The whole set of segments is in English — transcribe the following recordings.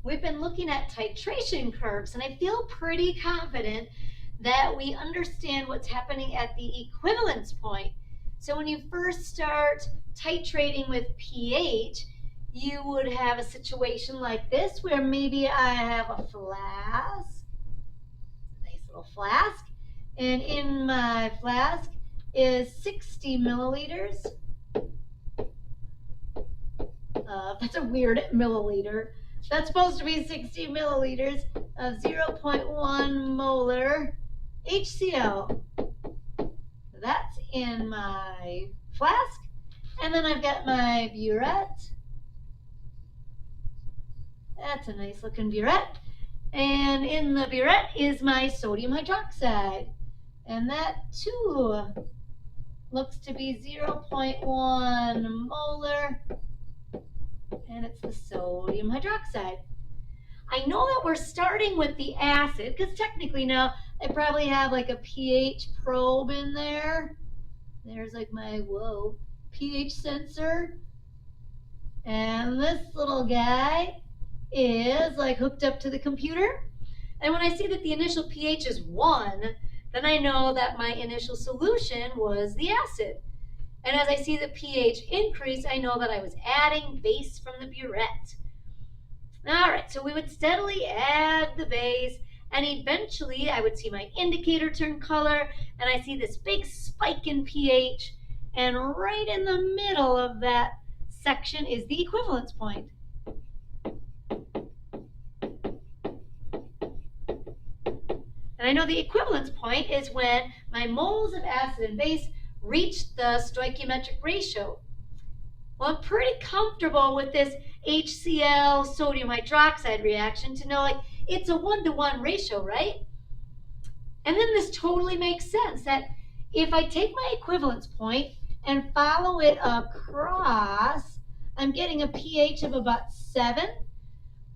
we've been looking at titration curves, and I feel pretty confident that we understand what's happening at the equivalence point. So when you first start titrating with pH, you would have a situation like this where maybe I have a flask, nice little flask, and in my flask is 60 milliliters. That's a weird milliliter. That's supposed to be 60 milliliters of 0.1 molar HCl. That's in my flask. And then I've got my burette. That's a nice looking burette. And in the burette is my sodium hydroxide. And that too looks to be 0.1 molar. And it's the sodium hydroxide. I know that we're starting with the acid because technically now I probably have like a pH probe in there. There's like my, pH sensor. And this little guy is like hooked up to the computer. And when I see that the initial pH is 1, then I know that my initial solution was the acid. And as I see the pH increase, I know that I was adding base from the burette. All right, so we would steadily add the base, and eventually I would see my indicator turn color, and I see this big spike in pH, and right in the middle of that section is the equivalence point. And I know the equivalence point is when my moles of acid and base reach the stoichiometric ratio. Well, I'm pretty comfortable with this HCl sodium hydroxide reaction to know like it's a 1-to-1 ratio, right? And then this totally makes sense that if I take my equivalence point and follow it across, I'm getting a pH of about 7,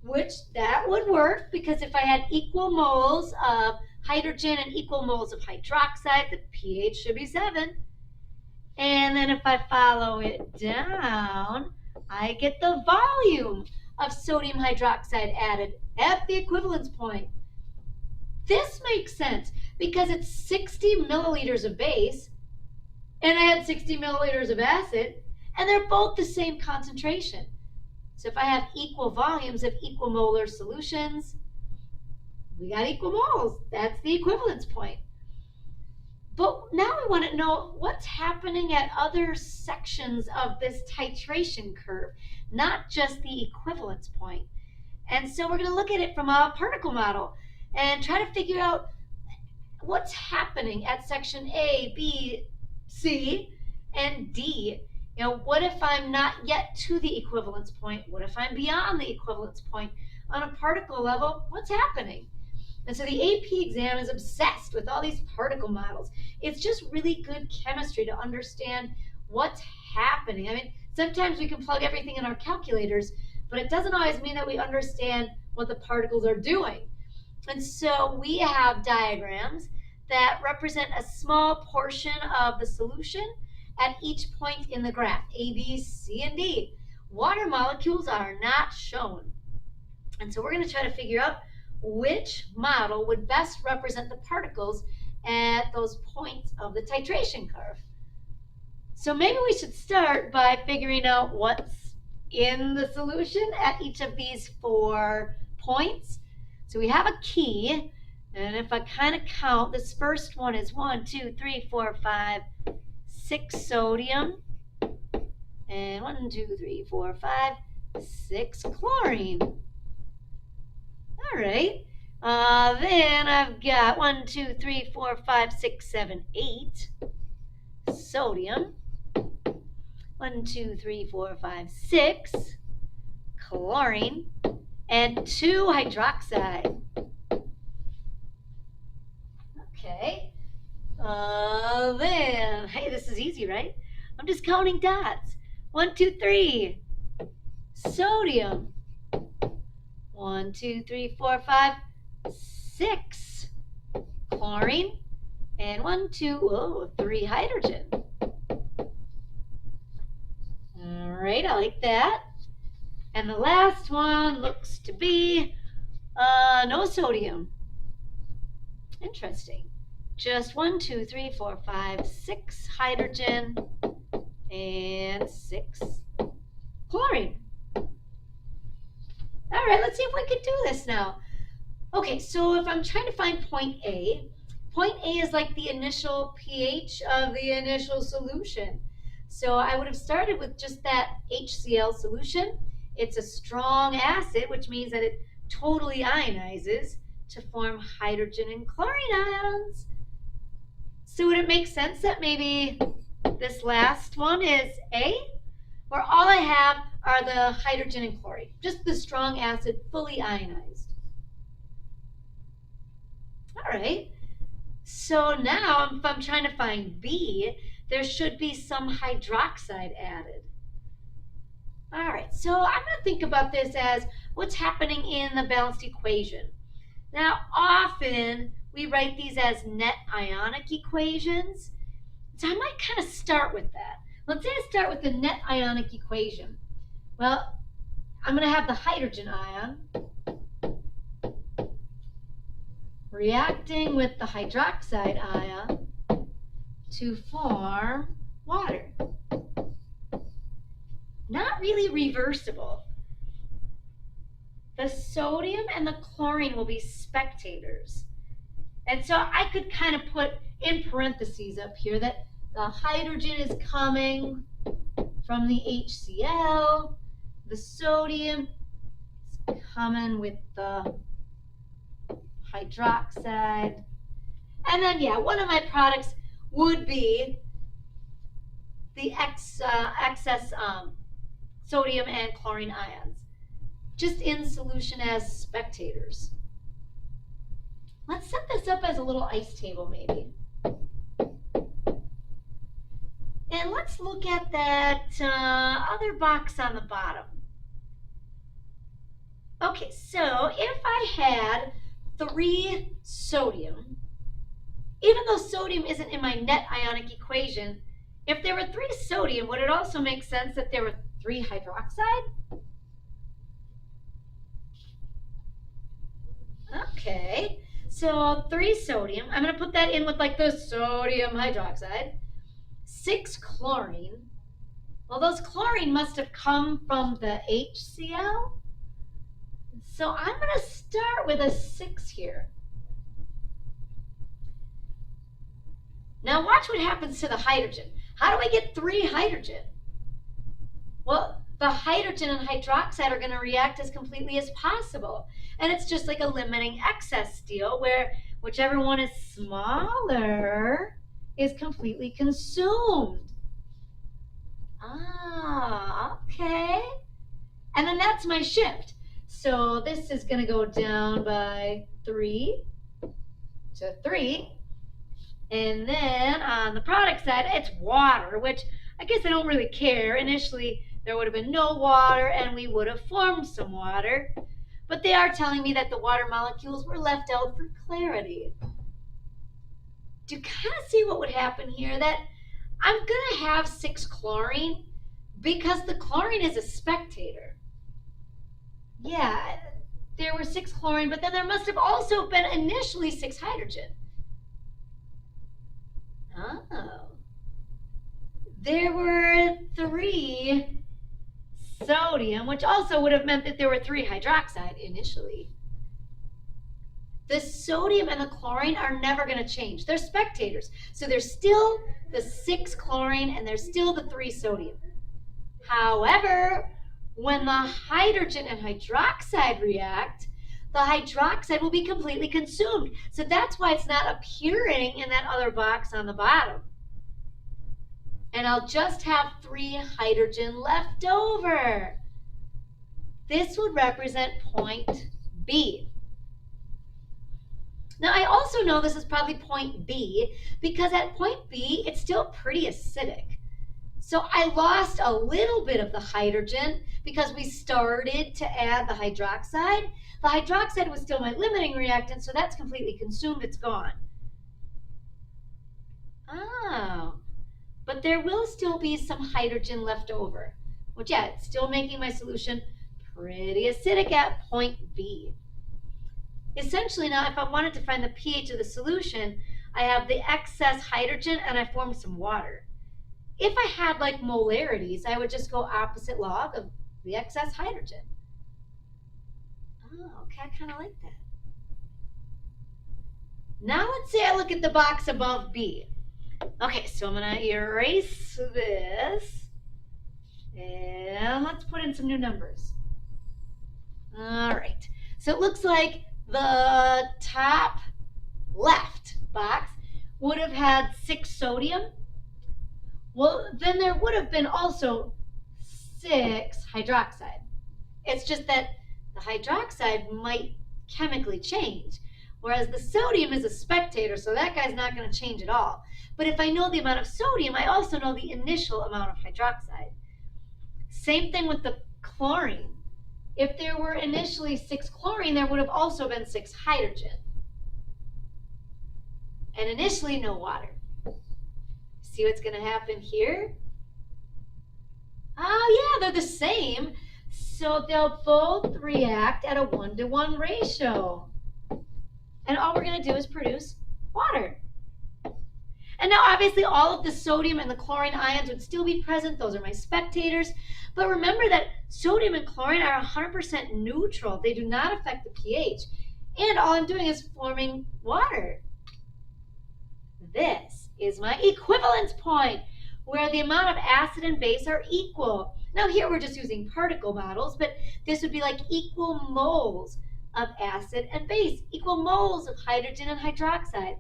which that would work because if I had equal moles of hydrogen and equal moles of hydroxide, the pH should be 7. And then if I follow it down, I get the volume of sodium hydroxide added at the equivalence point. This makes sense because it's 60 milliliters of base, and I had 60 milliliters of acid, and they're both the same concentration. So if I have equal volumes of equal molar solutions, we got equal moles. That's the equivalence point. But now we want to know what's happening at other sections of this titration curve, not just the equivalence point. And so we're going to look at it from a particle model and try to figure out what's happening at section A, B, C, and D. You know, what if I'm not yet to the equivalence point? What if I'm beyond the equivalence point? On a particle level, what's happening? And so the AP exam is obsessed with all these particle models. It's just really good chemistry to understand what's happening. I mean, sometimes we can plug everything in our calculators, but it doesn't always mean that we understand what the particles are doing. And so we have diagrams that represent a small portion of the solution at each point in the graph, A, B, C, and D. Water molecules are not shown. And so we're going to try to figure out which model would best represent the particles at those points of the titration curve. So maybe we should start by figuring out what's in the solution at each of these 4 points. So we have a key, and if I kind of count, this first one is 1, 2, 3, 4, 5, 6 sodium, and 1, 2, 3, 4, 5, 6 chlorine. All right. Then I've got 1, 2, 3, 4, 5, 6, 7, 8 sodium. 1, 2, 3, 4, 5, 6 chlorine, and 2 hydroxide. Okay. Then, hey, this is easy, right? I'm just counting dots. 1, 2, 3 sodium. 1, 2, 3, 4, 5, 6 chlorine, and 1, 2, 3 hydrogen. All right, I like that. And the last one looks to be no sodium. Interesting. Just 1, 2, 3, 4, 5, 6 hydrogen and 6 chlorine. All right, let's see if we can do this now. Okay, so if I'm trying to find point A is like the initial pH of the initial solution. So I would have started with just that HCl solution. It's a strong acid, which means that it totally ionizes to form hydrogen and chlorine ions. So would it make sense that maybe this last one is A? Where all I have are the hydrogen and chlorine, just the strong acid fully ionized. All right, so now if I'm trying to find B, there should be some hydroxide added. All right, so I'm going to think about this as what's happening in the balanced equation. Now, often we write these as net ionic equations, so I might kind of start with that. Let's say I start with the net ionic equation. Well, I'm going to have the hydrogen ion reacting with the hydroxide ion to form water. Not really reversible. The sodium and the chlorine will be spectators. And so I could kind of put in parentheses up here that the hydrogen is coming from the HCl, the sodium is coming with the hydroxide, and then one of my products would be the excess sodium and chlorine ions, just in solution as spectators. Let's set this up as a little ice table maybe. And let's look at that other box on the bottom. Okay, so if I had 3 sodium, even though sodium isn't in my net ionic equation, if there were 3 sodium, would it also make sense that there were 3 hydroxide? Okay, so 3 sodium, I'm going to put that in with like the sodium hydroxide, 6 chlorine. Well, those chlorine must have come from the HCl. So I'm going to start with a 6 here. Now watch what happens to the hydrogen. How do I get 3 hydrogen? Well, the hydrogen and hydroxide are going to react as completely as possible. And it's just like a limiting excess deal where whichever one is smaller is completely consumed. Ah, okay. And then that's my shift. So this is going to go down by 3 to 3. And then on the product side, it's water, which I guess I don't really care. Initially, there would have been no water and we would have formed some water. But they are telling me that the water molecules were left out for clarity. Do you kind of see what would happen here? That I'm going to have 6 chlorine because the chlorine is a spectator. Yeah, there were 6 chlorine, but then there must have also been initially 6 hydrogen. Oh. There were 3 sodium, which also would have meant that there were 3 hydroxide initially. The sodium and the chlorine are never going to change. They're spectators. So there's still the 6 chlorine and there's still the 3 sodium. However, when the hydrogen and hydroxide react, the hydroxide will be completely consumed. So that's why it's not appearing in that other box on the bottom. And I'll just have 3 hydrogen left over. This would represent point B. Now I also know this is probably point B because at point B, it's still pretty acidic. So I lost a little bit of the hydrogen because we started to add the hydroxide. The hydroxide was still my limiting reactant, so that's completely consumed, it's gone. Oh, but there will still be some hydrogen left over, which it's still making my solution pretty acidic at point B. Essentially now, if I wanted to find the pH of the solution, I have the excess hydrogen and I formed some water. If I had like molarities, I would just go opposite log of the excess hydrogen. Oh, okay, I kind of like that. Now let's say I look at the box above B. Okay, so I'm going to erase this. And let's put in some new numbers. All right. So it looks like the top left box would have had 6 sodium. Well, then there would have been also 6 hydroxide. It's just that the hydroxide might chemically change, whereas the sodium is a spectator, so that guy's not going to change at all. But if I know the amount of sodium, I also know the initial amount of hydroxide. Same thing with the chlorine. If there were initially 6 chlorine, there would have also been 6 hydrogen. And initially, no water. See what's going to happen here? Oh, yeah, they're the same. So they'll both react at a 1-to-1 ratio. And all we're going to do is produce water. And now, obviously, all of the sodium and the chlorine ions would still be present. Those are my spectators. But remember that sodium and chlorine are 100% neutral. They do not affect the pH. And all I'm doing is forming water. This is my equivalence point, where the amount of acid and base are equal. Now, here we're just using particle models, but this would be like equal moles of acid and base, equal moles of hydrogen and hydroxide.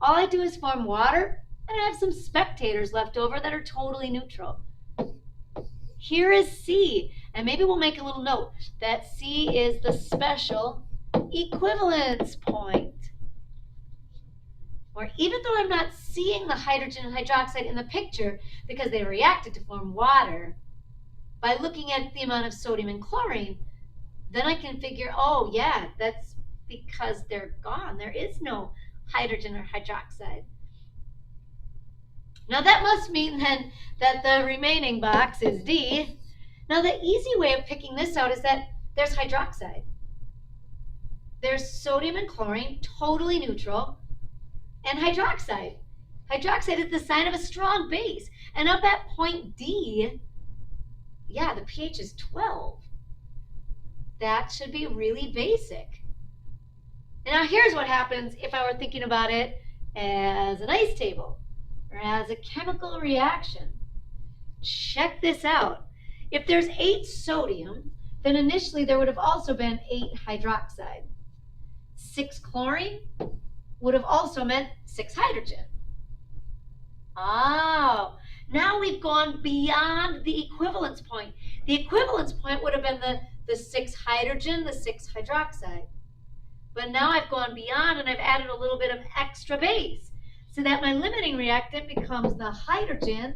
All I do is form water, and I have some spectators left over that are totally neutral. Here is C, and maybe we'll make a little note that C is the special equivalence point. Or even though I'm not seeing the hydrogen and hydroxide in the picture because they reacted to form water, by looking at the amount of sodium and chlorine, then I can figure, oh yeah, that's because they're gone. There is no hydrogen or hydroxide. Now that must mean then that the remaining box is D. Now the easy way of picking this out is that there's hydroxide. There's sodium and chlorine, totally neutral, and hydroxide. Hydroxide is the sign of a strong base. And up at point D, yeah, the pH is 12. That should be really basic. And now here's what happens if I were thinking about it as an ice table or as a chemical reaction. Check this out. If there's 8 sodium, then initially there would have also been 8 hydroxide. 6 chlorine would have also meant 6 hydrogen. Oh, now we've gone beyond the equivalence point. The equivalence point would have been the 6 hydrogen, the 6 hydroxide. But now I've gone beyond and I've added a little bit of extra base so that my limiting reactant becomes the hydrogen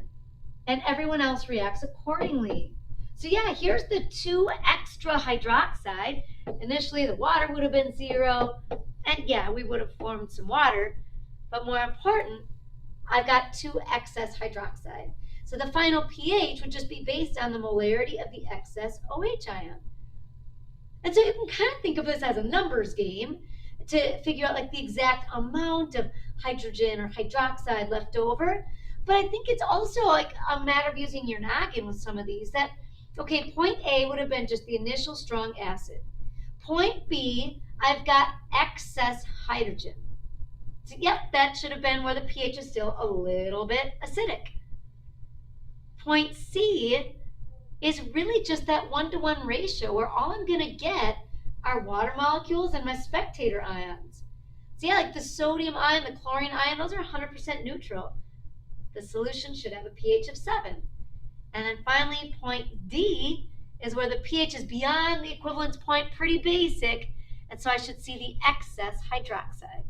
and everyone else reacts accordingly. So yeah, here's the 2 extra hydroxide. Initially the water would have been 0, and yeah, we would have formed some water, but more important, I've got 2 excess hydroxide. So the final pH would just be based on the molarity of the excess OH ion. And so you can kind of think of this as a numbers game to figure out like the exact amount of hydrogen or hydroxide left over. But I think it's also like a matter of using your noggin with some of these. That, okay, point A would have been just the initial strong acid. Point B, I've got excess hydrogen. So yep, that should have been where the pH is still a little bit acidic. Point C is really just that 1-to-1 ratio where all I'm going to get are water molecules and my spectator ions. So yeah, like the sodium ion, the chlorine ion, those are 100% neutral. The solution should have a pH of 7. And then finally, point D is where the pH is beyond the equivalence point, pretty basic, and so I should see the excess hydroxide.